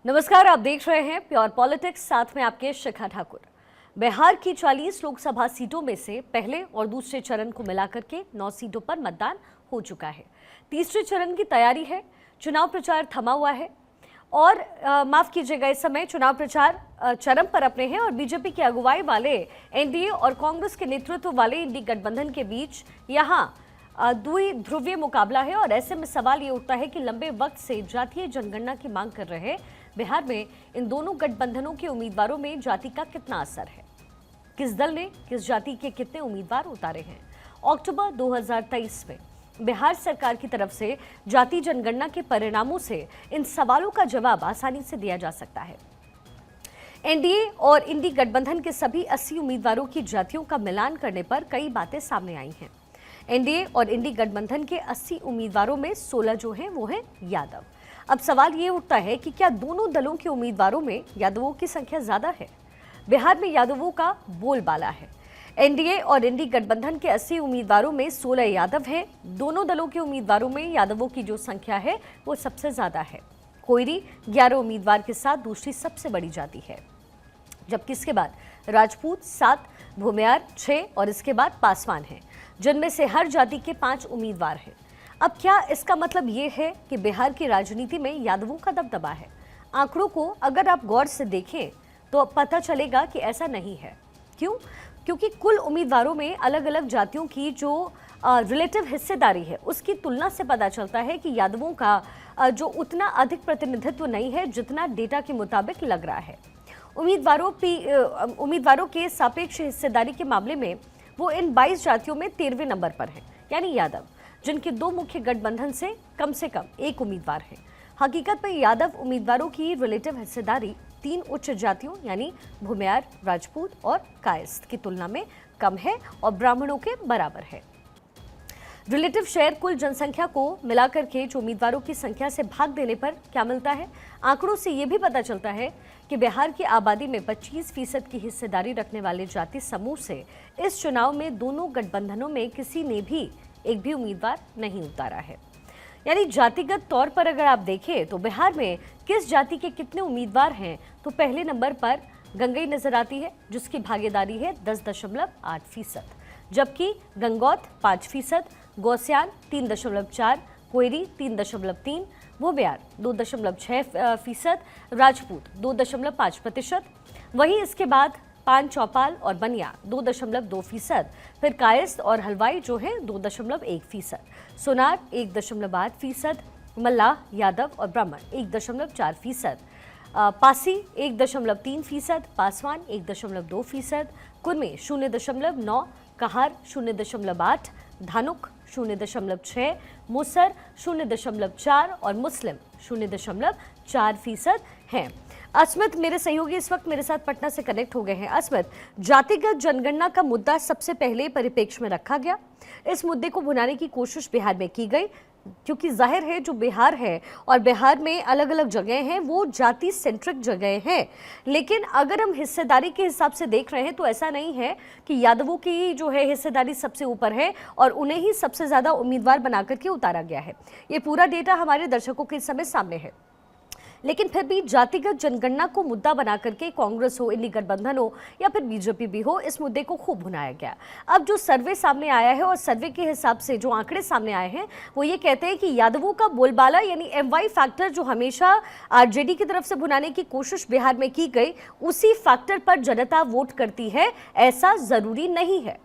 नमस्कार, आप देख रहे हैं प्योर पॉलिटिक्स, साथ में आपके शिखा ठाकुर। बिहार की 40 लोकसभा सीटों में से पहले और दूसरे चरण को मिलाकर के 9 सीटों पर मतदान हो चुका है। तीसरे चरण की तैयारी है। चुनाव प्रचार थमा हुआ है और माफ कीजिएगा, इस समय चुनाव प्रचार चरम पर अपने हैं और बीजेपी की अगुवाई वाले एनडीए और कांग्रेस के नेतृत्व वाले इंडी गठबंधन के बीच यहाँ द्विध्रुवीय मुकाबला है। और ऐसे में सवाल ये उठता है कि लंबे वक्त से जातीय जनगणना की मांग कर रहे बिहार में इन दोनों गठबंधनों के उम्मीदवारों में जाति का कितना असर है, किस दल ने किस जाति के कितने उम्मीदवार उतारे हैं। अक्टूबर 2023 में बिहार सरकार की तरफ से जाति जनगणना के परिणामों से इन सवालों का जवाब आसानी से दिया जा सकता है। एनडीए और इंडी गठबंधन के सभी 80 उम्मीदवारों की जातियों का मिलान करने पर कई बातें सामने आई हैं। एनडीए और इंडी गठबंधन के 80 उम्मीदवारों में 16 जो हैं वो हैं यादव। अब सवाल ये उठता है कि क्या दोनों दलों के उम्मीदवारों में यादवों की संख्या ज्यादा है? बिहार में यादवों का बोलबाला है। एनडीए और इंडी गठबंधन के 80 उम्मीदवारों में 16 यादव हैं। दोनों दलों के उम्मीदवारों में यादवों की जो संख्या है वो सबसे ज्यादा है। कोयरी 11 उम्मीदवार के साथ दूसरी सबसे बड़ी जाति है, जबकि इसके बाद राजपूत 7, भूमियार 6 और इसके बाद पासवान हैं, जिनमें से हर जाति के 5 उम्मीदवार हैं। अब क्या इसका मतलब ये है कि बिहार की राजनीति में यादवों का दबदबा है? आंकड़ों को अगर आप गौर से देखें तो पता चलेगा कि ऐसा नहीं है। क्यों? क्योंकि कुल उम्मीदवारों में अलग अलग जातियों की जो रिलेटिव हिस्सेदारी है उसकी तुलना से पता चलता है कि यादवों का जो उतना अधिक प्रतिनिधित्व नहीं है जितना डेटा के मुताबिक लग रहा है। उम्मीदवारों के सापेक्ष हिस्सेदारी के मामले में वो इन 22 जातियों में 13वें नंबर पर है, यानी यादव, जिनके दो मुख्य गठबंधन से कम एक उम्मीदवार है। हकीकत में यादव उम्मीदवारों की रिलेटिव हिस्सेदारी 3 उच्च जातियों यानी भूमियार, राजपूत और कायस्थ की तुलना में कम है और ब्राह्मणों के बराबर है। रिलेटिव शेयर कुल जनसंख्या को मिलाकर के जो उम्मीदवारों की संख्या से भाग देने पर क्या मिलता है? आंकड़ों से यह भी पता चलता है कि बिहार की आबादी में 25% की हिस्सेदारी रखने वाले जाति समूह से इस चुनाव में दोनों गठबंधनों में किसी ने भी एक भी उम्मीदवार नहीं उतारा है। यानी जातिगत तौर पर अगर आप देखें तो बिहार में किस जाति के कितने उम्मीदवार हैं तो पहले नंबर पर गंगई नजर आती है, जिसकी भागीदारी है 10.8%, जबकि गंगौत 5%, गौसियान 3.4%, कोयरी 3.3%, भूमियार 2.6%, राजपूत 2.5%, वहीं इसके बाद पान चौपाल और बनिया 2.2%, फिर कायस्थ और हलवाई जो है 2.1%, सोनार 1.8%, मल्लाह, यादव और ब्राह्मण 1.4%, पासी 1.3%, पासवान 1.2%, कुर्मी 0.9%, कहार 0.8%, धानुक 0.6%, मुसर 0.4% और मुस्लिम 0.4% हैं। अस्मित मेरे सहयोगी इस वक्त मेरे साथ पटना से कनेक्ट हो गए हैं। अस्मित, जातिगत जनगणना का मुद्दा सबसे पहले परिप्रेक्ष्य में रखा गया। इस मुद्दे को भुनाने की कोशिश बिहार में की गई, क्योंकि जाहिर है जो बिहार है और बिहार में अलग अलग जगह हैं वो जाति सेंट्रिक जगह हैं। लेकिन अगर हम हिस्सेदारी के हिसाब से देख रहे हैं तो ऐसा नहीं है कि यादवों की जो है हिस्सेदारी सबसे ऊपर है और उन्हें ही सबसे ज़्यादा उम्मीदवार बनाकर के उतारा गया है। ये पूरा डेटा हमारे दर्शकों के इस समय सामने है। लेकिन फिर भी जातिगत जनगणना को मुद्दा बना करके कांग्रेस हो, इंडी गठबंधन हो या फिर बीजेपी भी हो, इस मुद्दे को खूब भुनाया गया। अब जो सर्वे सामने आया है और सर्वे के हिसाब से जो आंकड़े सामने आए हैं वो ये कहते हैं कि यादवों का बोलबाला यानी MY फैक्टर जो हमेशा आरजेडी की तरफ से भुनाने की कोशिश बिहार में की गई, उसी फैक्टर पर जनता वोट करती है, ऐसा जरूरी नहीं है।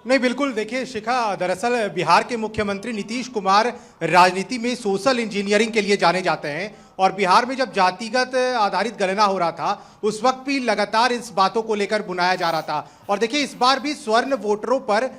नहीं, बिल्कुल। देखिए शिखा, दरअसल बिहार के मुख्यमंत्री नीतीश कुमार राजनीति में सोशल इंजीनियरिंग के लिए जाने जाते हैं और बिहार में जब जातिगत आधारित गणना हो रहा था उस वक्त भी लगातार इस बातों को लेकर बुनाया जा रहा था। और देखिए इस बार भी स्वर्ण वोटरों पर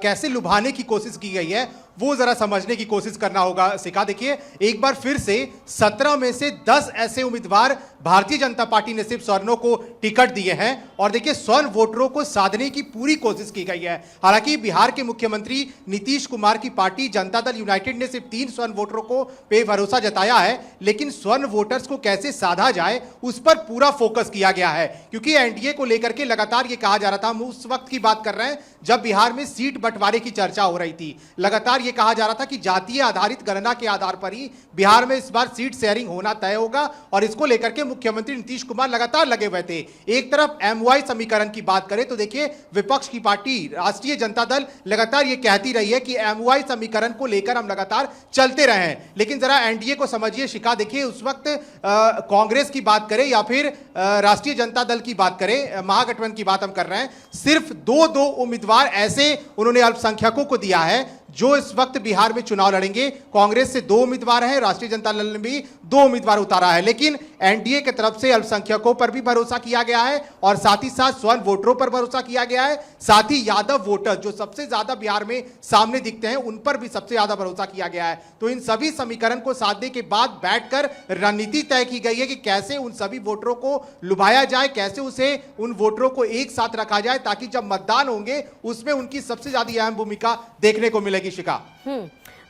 कैसे लुभाने की कोशिश की गई है वो जरा समझने की कोशिश करना होगा। शिखा, देखिए एक बार फिर से 17 में से 10 ऐसे उम्मीदवार भारतीय जनता पार्टी ने सिर्फ स्वर्णों को टिकट दिए हैं और देखिए स्वर्ण वोटरों को साधने की पूरी कोशिश की गई है। हालांकि बिहार के मुख्यमंत्री नीतीश कुमार की पार्टी जनता दल यूनाइटेड ने सिर्फ 3 स्वर्ण वोटरों को पे भरोसा जताया है, लेकिन स्वर्ण वोटर्स को कैसे साधा जाए उस पर पूरा फोकस किया गया है। क्योंकि एनडीए को लेकर के लगातार ये कहा जा रहा था, हम उस वक्त की बात कर रहे हैं जब बिहार में सीट बंटवारे की चर्चा हो रही थी। लगातार ये कहा जा रहा था कि जातीय आधारित गणना के आधार पर ही बिहार में इस बार सीट शेयरिंग होना तय होगा, और इसको लेकर के मुख्यमंत्री नीतीश कुमार लगातार लगे हुए थे। एक तरफ एमवाई समीकरण की बात करें तो देखिए, विपक्ष की पार्टी राष्ट्रीय जनता दल लगातार ये कहती रही है कि एमवाई समीकरण को लेकर हम लगातार चलते रहे हैं। लेकिन जरा एनडीए को समझिए शिखा, देखिए उस वक्त कांग्रेस की बात करें या फिर राष्ट्रीय जनता दल की बात करें, महागठबंधन की बात हम कर रहे हैं, सिर्फ दो उम्मीदवार ऐसे उन्होंने अल्पसंख्यकों को दिया है जो इस वक्त बिहार में चुनाव लड़ेंगे। कांग्रेस से 2 उम्मीदवार हैं, राष्ट्रीय जनता दल ने भी 2 उम्मीदवार उतारा है। लेकिन एनडीए की तरफ से अल्पसंख्यकों पर भी भरोसा किया गया है और साथ ही साथ स्वर्ण वोटरों पर भरोसा किया गया है। साथ ही यादव वोटर जो सबसे ज्यादा बिहार में सामने दिखते हैं, उन पर भी सबसे ज्यादा भरोसा किया गया है। तो इन सभी समीकरण को साधने के बाद बैठकर रणनीति तय की गई है कि कैसे उन सभी वोटरों को लुभाया जाए, कैसे उसे उन वोटरों को एक साथ रखा जाए ताकि जब मतदान होंगे उसमें उनकी सबसे ज्यादा अहम भूमिका देखने को मिलेगी। शिखा,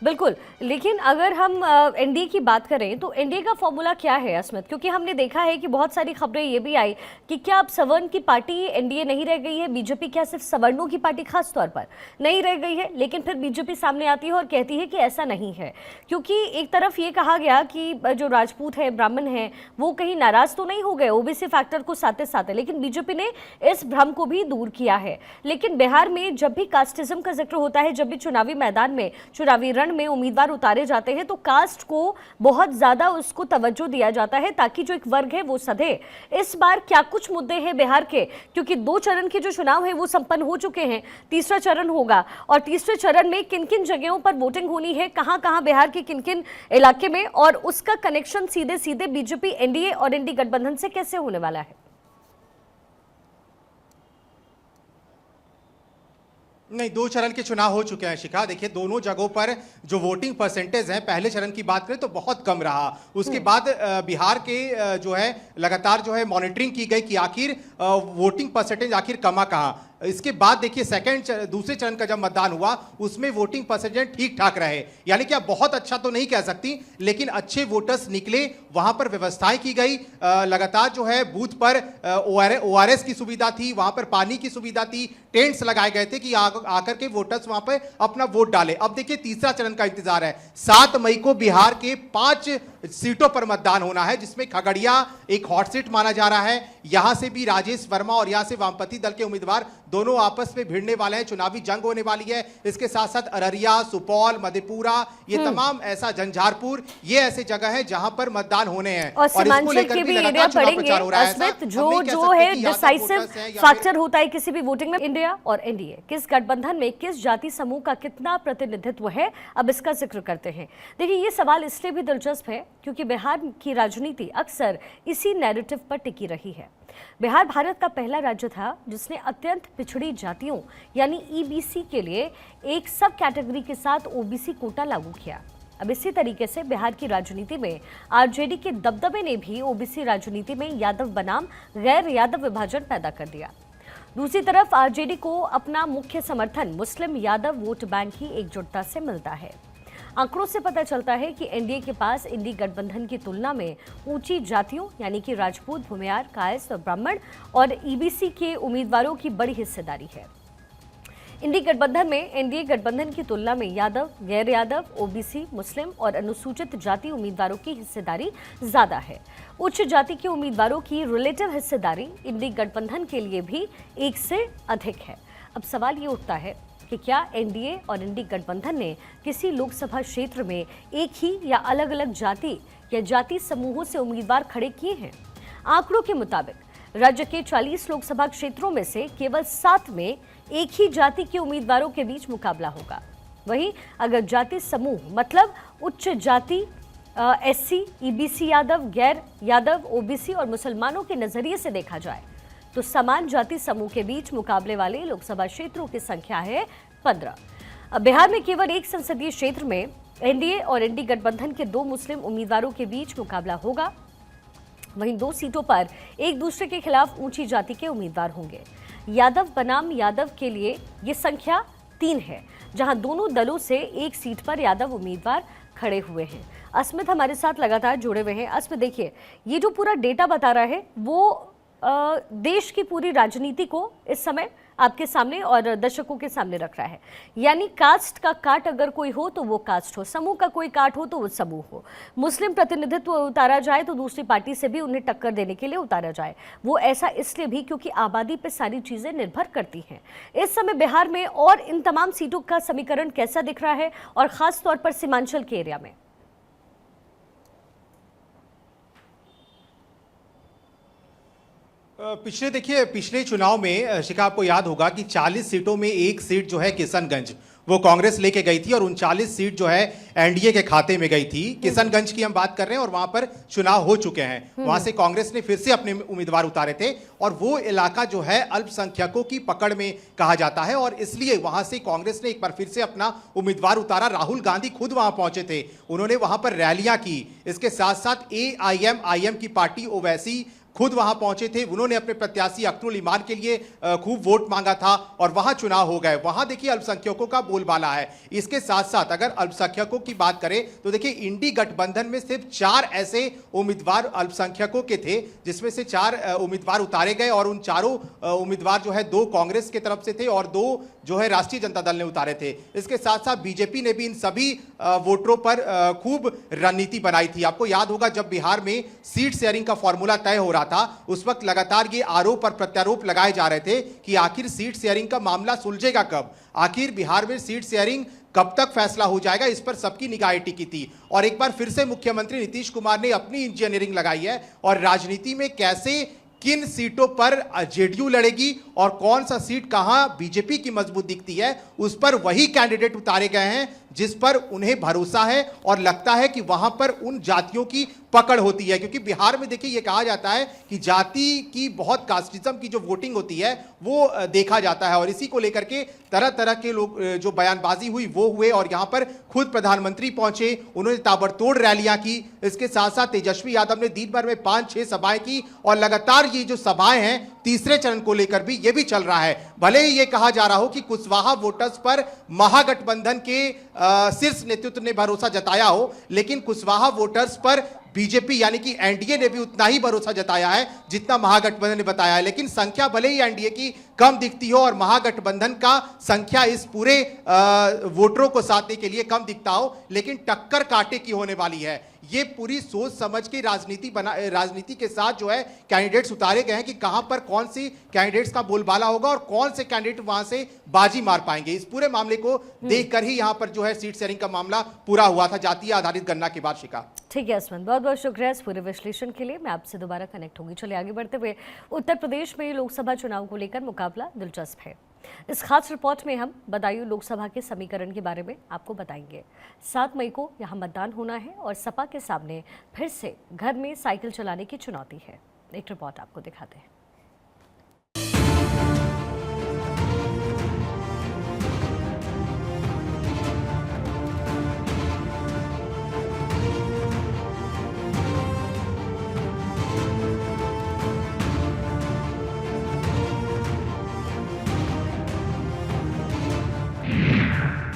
बिल्कुल, लेकिन अगर हम एनडीए की बात करें तो एनडीए का फॉर्मूला क्या है अस्मित? क्योंकि हमने देखा है कि बहुत सारी खबरें ये भी आई कि क्या अब सवर्ण की पार्टी एनडीए नहीं रह गई है, बीजेपी क्या सिर्फ सवर्णों की पार्टी खास तौर पर नहीं रह गई है? लेकिन फिर बीजेपी सामने आती है और कहती है कि ऐसा नहीं है, क्योंकि एक तरफ ये कहा गया कि जो राजपूत है, ब्राह्मण है, वो कहीं नाराज तो नहीं हो गए ओबीसी फैक्टर को साथ साथ, लेकिन बीजेपी ने इस भ्रम को भी दूर किया है। लेकिन बिहार में जब भी कास्टिज्म का जिक्र होता है, जब भी चुनावी मैदान में, चुनावी रण में उम्मीदवार उतारे जाते हैं तो कास्ट को बहुत ज्यादा उसको तवज्जो दिया जाता है ताकि जो एक वर्ग है वो सधे। इस बार क्या कुछ मुद्दे हैं बिहार के? क्योंकि 2 चरण के जो चुनाव है वो संपन्न हो चुके हैं, तीसरा चरण होगा, और तीसरे चरण में किन किन जगहों पर वोटिंग होनी है, कहां कहां बिहार के किन किन इलाके में, और उसका कनेक्शन सीधे सीधे बीजेपी, एनडीए और एनडी गठबंधन से कैसे होने वाला है? नहीं, 2 चरण के चुनाव हो चुके हैं शिखा। देखिए, दोनों जगहों पर जो वोटिंग परसेंटेज है, पहले चरण की बात करें तो बहुत कम रहा। उसके बाद बिहार के जो है लगातार जो है मॉनिटरिंग की गई कि आखिर वोटिंग परसेंटेज आखिर कमा कहाँ। इसके बाद देखिए दूसरे चरण का जब मतदान हुआ उसमें वोटिंग परसेंटेज ठीक ठाक रहे, यानी कि आप बहुत अच्छा तो नहीं कह सकती, लेकिन अच्छे वोटर्स निकले। वहां पर व्यवस्थाएं की गई, लगातार जो है बूथ पर ओआरएस की सुविधा थी, वहां पर पानी की सुविधा थी, टेंट्स लगाए गए थे कि आकर के वोटर्स वहां पर अपना वोट डाले। अब देखिए तीसरा चरण का इंतजार है। 7 मई को बिहार के 5 सीटों पर मतदान होना है, जिसमें खगड़िया एक हॉट सीट माना जा रहा है। यहां से भी राजेश वर्मा और यहां से वामपंथी दल के उम्मीदवार दोनों आपस में भिड़ने वाले हैं, चुनावी जंग होने वाली है। इसके साथ साथ अररिया, सुपौल, मधेपुरा, ये तमाम ऐसा झंझारपुर, ये ऐसे जगह है जहां पर मतदान होने हैं और सीमांचल के भी एरिया पड़ेंगे। अस्मित, जो है डिसाइसिव फैक्टर होता है किसी भी वोटिंग में। इंडिया और एनडीए किस गठबंधन में किस जाति समूह का कितना प्रतिनिधित्व है, अब इसका जिक्र करते हैं। देखिए, ये सवाल इसलिए भी दिलचस्प है क्योंकि बिहार की राजनीति अक्सर इसी नैरेटिव पर टिकी रही है। बिहार भारत का पहला राज्य था जिसने अत्यंत पिछड़ी जातियों यानी ईबीसी के लिए एक सब कैटेगरी के साथ ओबीसी कोटा लागू किया। अब इसी तरीके से बिहार की राजनीति में आरजेडी के दबदबे ने भी ओबीसी राजनीति में यादव बनाम गैर यादव विभाजन पैदा कर दिया। दूसरी तरफ आरजेडी को अपना मुख्य समर्थन मुस्लिम यादव वोट बैंक की एकजुटता से मिलता है। आंकड़ों से पता चलता है कि एनडीए के पास इंडी गठबंधन की तुलना में ऊंची जातियों यानी कि राजपूत, भूमियार, कायस्थ और ब्राह्मण और ईबीसी के उम्मीदवारों की बड़ी हिस्सेदारी है। इंडी गठबंधन में एनडीए गठबंधन की तुलना में यादव, गैर यादव, ओबीसी, मुस्लिम और अनुसूचित जाति उम्मीदवारों की हिस्सेदारी ज्यादा है। उच्च जाति के उम्मीदवारों की रिलेटिव हिस्सेदारी इंडी गठबंधन के लिए भी 1 से अधिक है। अब सवाल ये उठता है कि क्या एनडीए और इंडी गठबंधन ने किसी लोकसभा क्षेत्र में एक ही या अलग अलग जाति या जाति समूहों से उम्मीदवार खड़े किए हैं? आंकड़ों के मुताबिक राज्य के 40 लोकसभा क्षेत्रों में से केवल 7 में एक ही जाति के उम्मीदवारों के बीच मुकाबला होगा। वहीं अगर जाति समूह मतलब उच्च जाति एससी, ईबीसी यादव, गैर यादव, ओबीसी और मुसलमानों के नजरिए से देखा जाए तो समान जाति समूह के बीच मुकाबले वाले लोकसभा क्षेत्रों की संख्या है 15। अब बिहार में केवल एक संसदीय क्षेत्र में एनडीए और एनडी गठबंधन के 2 मुस्लिम उम्मीदवारों के बीच मुकाबला होगा। वहीं 2 सीटों पर एक दूसरे के खिलाफ ऊंची जाति के उम्मीदवार होंगे। यादव बनाम यादव के लिए ये संख्या 3 है, जहां दोनों दलों से एक सीट पर यादव उम्मीदवार खड़े हुए हैं। अस्मित हमारे साथ लगातार जुड़े हुए हैं। अस्मित, देखिए, ये जो पूरा डेटा बता रहा है वो देश की पूरी राजनीति को इस समय आपके सामने और दर्शकों के सामने रख रहा है। यानी कास्ट का काट अगर कोई हो तो वो कास्ट हो, समूह का कोई काट हो तो वो समूह हो, मुस्लिम प्रतिनिधित्व उतारा जाए तो दूसरी पार्टी से भी उन्हें टक्कर देने के लिए उतारा जाए। वो ऐसा इसलिए भी क्योंकि आबादी पे सारी चीजें निर्भर करती हैं। इस समय बिहार में और इन तमाम सीटों का समीकरण कैसा दिख रहा है, और खास तौर पर सीमांचल के एरिया में? पिछले चुनाव में शिखा, आपको याद होगा कि 40 सीटों में एक सीट जो है किशनगंज वो कांग्रेस लेके गई थी और 39 सीट जो है एनडीए के खाते में गई थी। किशनगंज की हम बात कर रहे हैं और वहां पर चुनाव हो चुके हैं। वहां से कांग्रेस ने फिर से अपने उम्मीदवार उतारे थे और वो इलाका जो है अल्पसंख्यकों की पकड़ में कहा जाता है और इसलिए वहां से कांग्रेस ने एक बार फिर से अपना उम्मीदवार उतारा। राहुल गांधी खुद वहां पहुंचे थे, उन्होंने वहां पर रैलियां की। इसके साथ साथ AIM की पार्टी ओवैसी खुद वहां पहुंचे थे, उन्होंने अपने प्रत्याशी अख्तरुल ईमान के लिए खूब वोट मांगा था और वहां चुनाव हो गए। वहां देखिए अल्पसंख्यकों का बोलबाला है। इसके साथ साथ अगर अल्पसंख्यकों की बात करें तो देखिए इंडी गठबंधन में सिर्फ 4 ऐसे उम्मीदवार अल्पसंख्यकों के थे जिसमें से 4 उम्मीदवार उतारे गए और उन चारों उम्मीदवार जो है 2 कांग्रेस की तरफ से थे और 2 जो है राष्ट्रीय जनता दल ने उतारे थे। इसके साथ साथ बीजेपी ने भी इन सभी वोटरों पर खूब रणनीति बनाई थी। आपको याद होगा जब बिहार में सीट शेयरिंग का फॉर्मूला तय हो रहा था उस वक्त लगातार ये आरोप और प्रत्यारोप लगाए जा रहे थे कि आखिर सीट शेयरिंग का मामला सुलझेगा कब, आखिर बिहार में सीट शेयरिंग कब तक फैसला हो जाएगा, इस पर सबकी निगाहें टिकी थी। और एक बार फिर से मुख्यमंत्री नीतीश कुमार ने अपनी इंजीनियरिंग लगाई है और राजनीति में कैसे किन सीटों पर जेडीयू लड़ेगी और कौन सा सीट कहां बीजेपी की मजबूत दिखती है उस पर वही कैंडिडेट उतारे गए हैं जिस पर उन्हें भरोसा है और लगता है कि वहां पर उन जातियों की पकड़ होती है। क्योंकि बिहार में देखिए ये कहा जाता है कि जाति की बहुत कास्टिज्म की जो वोटिंग होती है वो देखा जाता है और इसी को लेकर के तरह तरह के लोग जो बयानबाजी हुई वो हुए और यहां पर खुद प्रधानमंत्री पहुंचे, उन्होंने ताबड़तोड़ रैलियां की। इसके साथ साथ तेजस्वी यादव ने दिन भर में 5-6 सभाएं की और लगातार ये जो सभाएं हैं तीसरे चरण को लेकर भी ये भी चल रहा है। भले ही ये कहा जा रहा हो कि कुशवाहा वोटर्स पर महागठबंधन के शीर्ष नेतृत्व ने भरोसा जताया हो, लेकिन कुशवाहा वोटर्स पर बीजेपी यानी कि एनडीए ने भी उतना ही भरोसा जताया है जितना महागठबंधन ने बताया है। लेकिन संख्या भले ही एनडीए की कम दिखती हो और महागठबंधन का संख्या इस पूरे वोटरों को साधने के लिए कम दिखता हो, लेकिन टक्कर कांटे की होने वाली है। ये पूरी सोच समझ के राजनीति के साथ जो है कैंडिडेट्स उतारे गए हैं कि कहां पर कौन सी कैंडिडेट्स का बोलबाला होगा और कौन से कैंडिडेट वहां से बाजी मार पाएंगे। इस पूरे मामले को देखकर ही यहां पर जो है सीट शेयरिंग का मामला पूरा हुआ था जातीय आधारित गणना के बाद। शिखा, ठीक है अस्मित, बहुत बहुत शुक्रिया इस पूरे विश्लेषण के लिए। मैं आपसे दोबारा कनेक्ट होंगी। चलिए आगे बढ़ते हुए, उत्तर प्रदेश में लोकसभा चुनाव को लेकर मुकाबला दिलचस्प है। इस खास रिपोर्ट में हम बदायूं लोकसभा के समीकरण के बारे में आपको बताएंगे। 7 मई को यहां मतदान होना है और सपा के सामने फिर से घर में साइकिल चलाने की चुनौती है। एक रिपोर्ट आपको दिखाते हैं।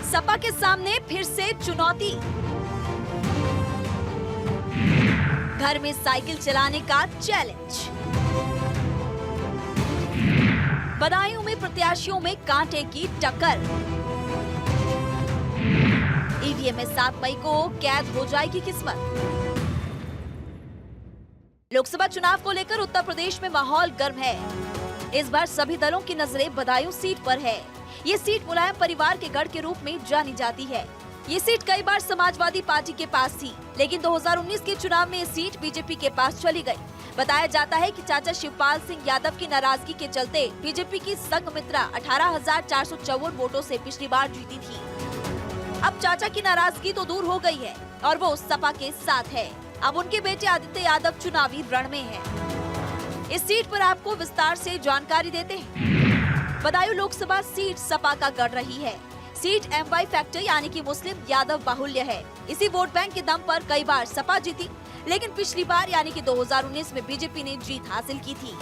सपा के सामने फिर से चुनौती, घर में साइकिल चलाने का चैलेंज। बदायूं में प्रत्याशियों में कांटे की टक्कर। ईवीएम में 7 मई को कैद हो जाएगी किस्मत। लोकसभा चुनाव को लेकर उत्तर प्रदेश में माहौल गर्म है। इस बार सभी दलों की नजरें बदायूं सीट पर है। ये सीट मुलायम परिवार के गढ़ के रूप में जानी जाती है। ये सीट कई बार समाजवादी पार्टी के पास थी, लेकिन 2019 के चुनाव में ये सीट बीजेपी के पास चली गई। बताया जाता है कि चाचा शिवपाल सिंह यादव की नाराजगी के चलते बीजेपी की संघमित्रा 18,454 वोटों से पिछली बार जीती थी। अब चाचा की नाराजगी तो दूर हो गई है और वो सपा के साथ है। अब उनके बेटे आदित्य यादव चुनावी रण में है। इस सीट पर आपको विस्तार से जानकारी देते हैं। बदायूं लोकसभा सीट सपा का गढ़ रही है। सीट MY फैक्टर यानी कि मुस्लिम यादव बाहुल्य है। इसी वोट बैंक के दम पर कई बार सपा जीती, लेकिन पिछली बार यानी कि 2019 में बीजेपी ने जीत हासिल की थी।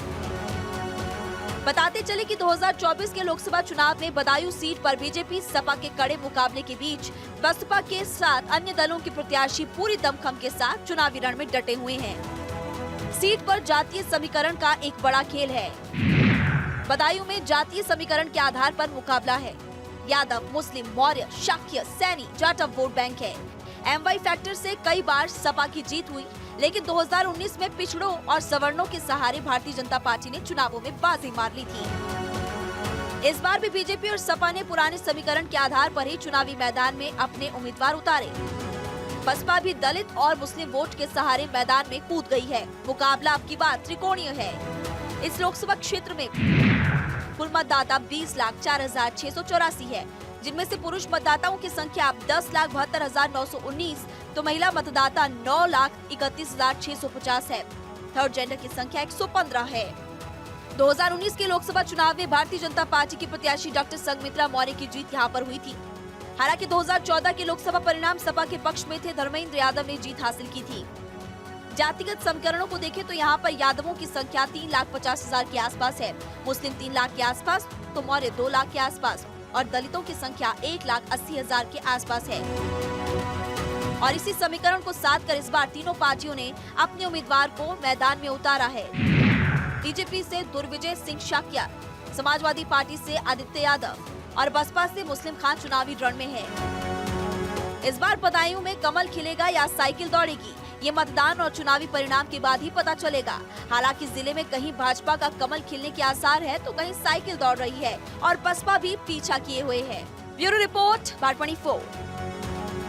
बताते चले कि 2024 के लोकसभा चुनाव में बदायूं सीट पर बीजेपी सपा के कड़े मुकाबले के बीच बसपा के साथ अन्य दलों के प्रत्याशी पूरी दमखम के साथ चुनावी रण में डटे हुए हैं। सीट पर जातीय समीकरण का एक बड़ा खेल है। बदायूं में जातीय समीकरण के आधार पर मुकाबला है। यादव, मुस्लिम, मौर्य, शाक्य, सैनी, जाटव वोट बैंक है। एमवाई फैक्टर से कई बार सपा की जीत हुई, लेकिन 2019 में पिछड़ों और सवर्णों के सहारे भारतीय जनता पार्टी ने चुनावों में बाजी मार ली थी। इस बार भी बीजेपी और सपा ने पुराने समीकरण के आधार पर ही चुनावी मैदान में अपने उम्मीदवार उतारे। बसपा भी दलित और मुस्लिम वोट के सहारे मैदान में कूद गई है। मुकाबला अब की बार त्रिकोणीय है। इस लोकसभा क्षेत्र में कुल मतदाता 20,04,684 है, जिनमें से पुरुष मतदाताओं की संख्या 10,72,919 तो महिला मतदाता 9,31,650 है। थर्ड जेंडर की संख्या 115 है। 2019 के लोकसभा चुनाव में भारतीय जनता पार्टी की प्रत्याशी डॉक्टर संघमित्रा मौर्य की जीत यहां पर हुई थी। हालांकि 2014 के लोकसभा परिणाम सपा के पक्ष में थे। धर्मेंद्र यादव ने जीत हासिल की थी। जातिगत समीकरणों को देखें तो यहाँ पर यादवों की संख्या 3,50,000 के आसपास है, मुस्लिम 3 लाख के आसपास तो मौर्य 2 लाख के आसपास और दलितों की संख्या 1,80,000 के आसपास है। और इसी समीकरण को साध कर इस बार तीनों पार्टियों ने अपने उम्मीदवार को मैदान में उतारा है। बीजेपी से दुर्विजय सिंह शाक्या, समाजवादी पार्टी से आदित्य यादव और बसपा से मुस्लिम खान चुनावी रण में है। इस बार बदायूं में कमल खिलेगा या साइकिल दौड़ेगी, ये मतदान और चुनावी परिणाम के बाद ही पता चलेगा। हालांकि जिले में कहीं भाजपा का कमल खिलने के आसार है तो कहीं साइकिल दौड़ रही है और बसपा भी पीछा किए हुए है। ब्यूरो रिपोर्ट, बार 24।